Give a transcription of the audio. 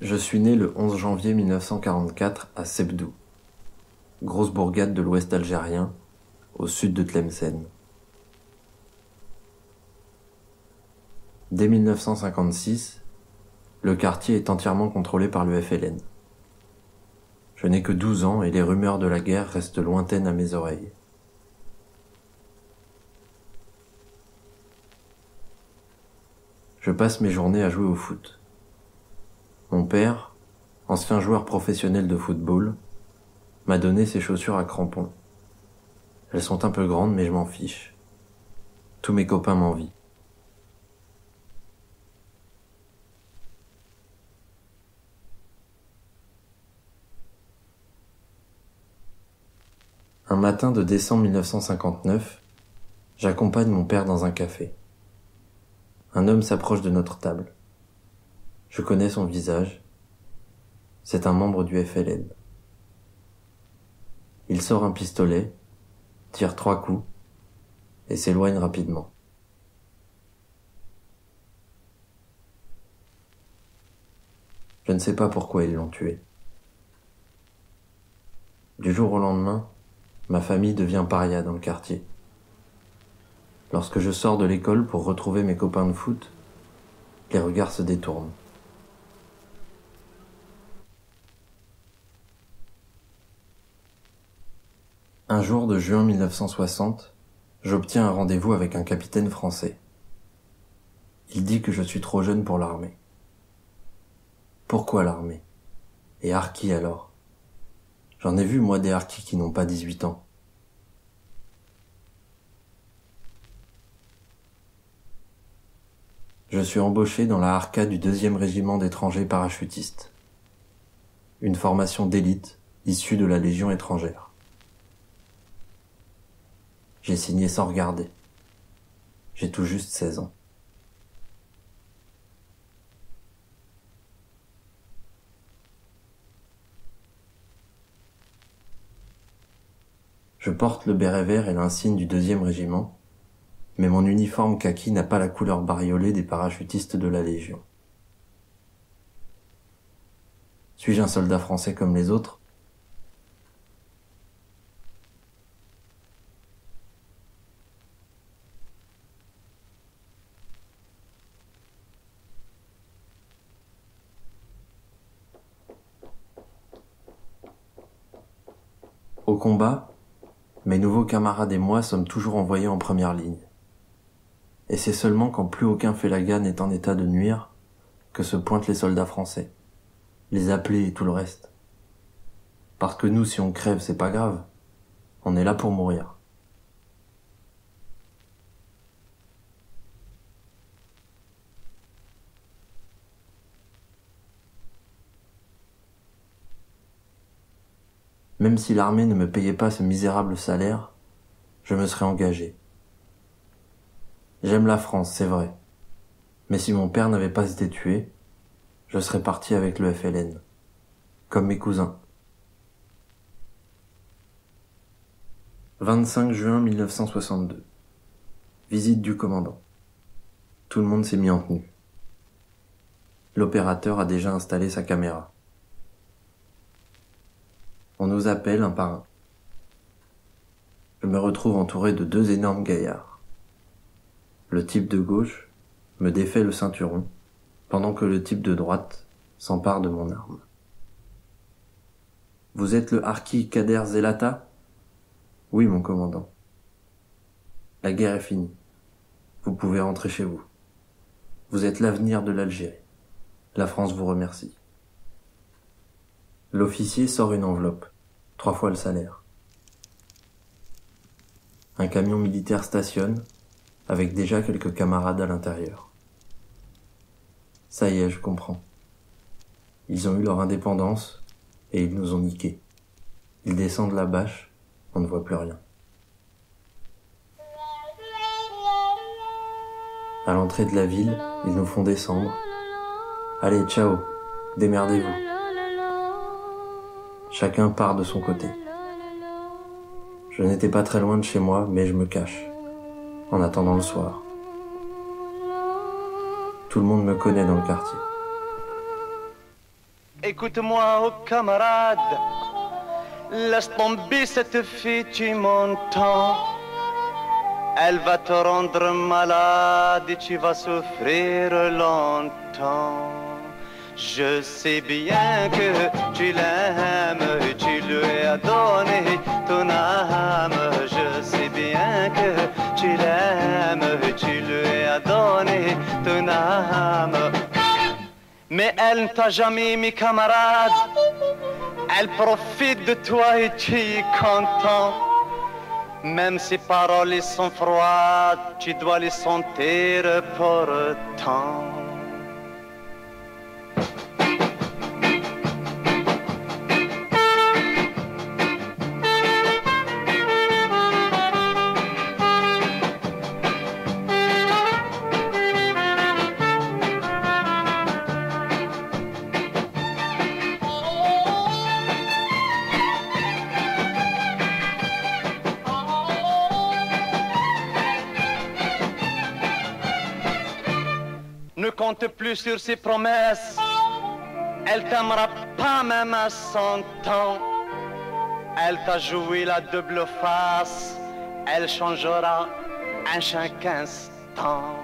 Je suis né le 11 janvier 1944 à Sebdou, grosse bourgade de l'ouest algérien, au sud de Tlemcen. Dès 1956, le quartier est entièrement contrôlé par le FLN. Je n'ai que 12 ans et les rumeurs de la guerre restent lointaines à mes oreilles. Je passe mes journées à jouer au foot. Mon père, ancien joueur professionnel de football, m'a donné ses chaussures à crampons. Elles sont un peu grandes, mais je m'en fiche. Tous mes copains m'envient. Un matin de décembre 1959, j'accompagne mon père dans un café. Un homme s'approche de notre table. Je connais son visage. C'est un membre du FLN. Il sort un pistolet, tire 3 coups et s'éloigne rapidement. Je ne sais pas pourquoi ils l'ont tué. Du jour au lendemain, ma famille devient paria dans le quartier. Lorsque je sors de l'école pour retrouver mes copains de foot, les regards se détournent. Un jour de juin 1960, j'obtiens un rendez-vous avec un capitaine français. Il dit que je suis trop jeune pour l'armée. Pourquoi l'armée? Et harkis alors? J'en ai vu moi des harkis qui n'ont pas 18 ans. Je suis embauché dans la Harka du 2e régiment d'étrangers parachutistes. Une formation d'élite issue de la Légion étrangère. J'ai signé sans regarder. J'ai tout juste 16 ans. Je porte le béret vert et l'insigne du 2e régiment, mais mon uniforme kaki n'a pas la couleur bariolée des parachutistes de la Légion. Suis-je un soldat français comme les autres? Au combat, mes nouveaux camarades et moi sommes toujours envoyés en première ligne. Et c'est seulement quand plus aucun félaga n'est en état de nuire que se pointent les soldats français, les appelés et tout le reste. Parce que nous, si on crève, c'est pas grave. On est là pour mourir. Même si l'armée ne me payait pas ce misérable salaire, je me serais engagé. J'aime la France, c'est vrai. Mais si mon père n'avait pas été tué, je serais parti avec le FLN. Comme mes cousins. 25 juin 1962. Visite du commandant. Tout le monde s'est mis en tenue. L'opérateur a déjà installé sa caméra. On nous appelle un par un. Je me retrouve entouré de 2 énormes gaillards. Le type de gauche me défait le ceinturon, pendant que le type de droite s'empare de mon arme. « Vous êtes le harki Kader Zelata ?»« Oui, mon commandant. »« La guerre est finie. Vous pouvez rentrer chez vous. Vous êtes l'avenir de l'Algérie. La France vous remercie. » L'officier sort une enveloppe, 3 fois le salaire. Un camion militaire stationne, avec déjà quelques camarades à l'intérieur. Ça y est, je comprends. Ils ont eu leur indépendance et ils nous ont niqués. Ils descendent la bâche, on ne voit plus rien. À l'entrée de la ville, ils nous font descendre. Allez, ciao, démerdez-vous. Chacun part de son côté. Je n'étais pas très loin de chez moi, mais je me cache, en attendant le soir. Tout le monde me connaît dans le quartier. Écoute-moi, oh camarade, laisse tomber cette fille, tu m'entends. Elle va te rendre malade et tu vas souffrir longtemps. Je sais bien que tu l'aimes, tu lui as donné ton âme. Je sais bien que tu l'aimes, tu lui as donné ton âme. Mais elle ne t'a jamais mis camarade. Elle profite de toi et tu es content. Même si paroles sont froides, tu dois les sentir pourtant. Ne compte plus sur ses promesses. Elle t'aimera pas même à 100 ans. Elle t'a joué la double face. Elle changera à chaque instant.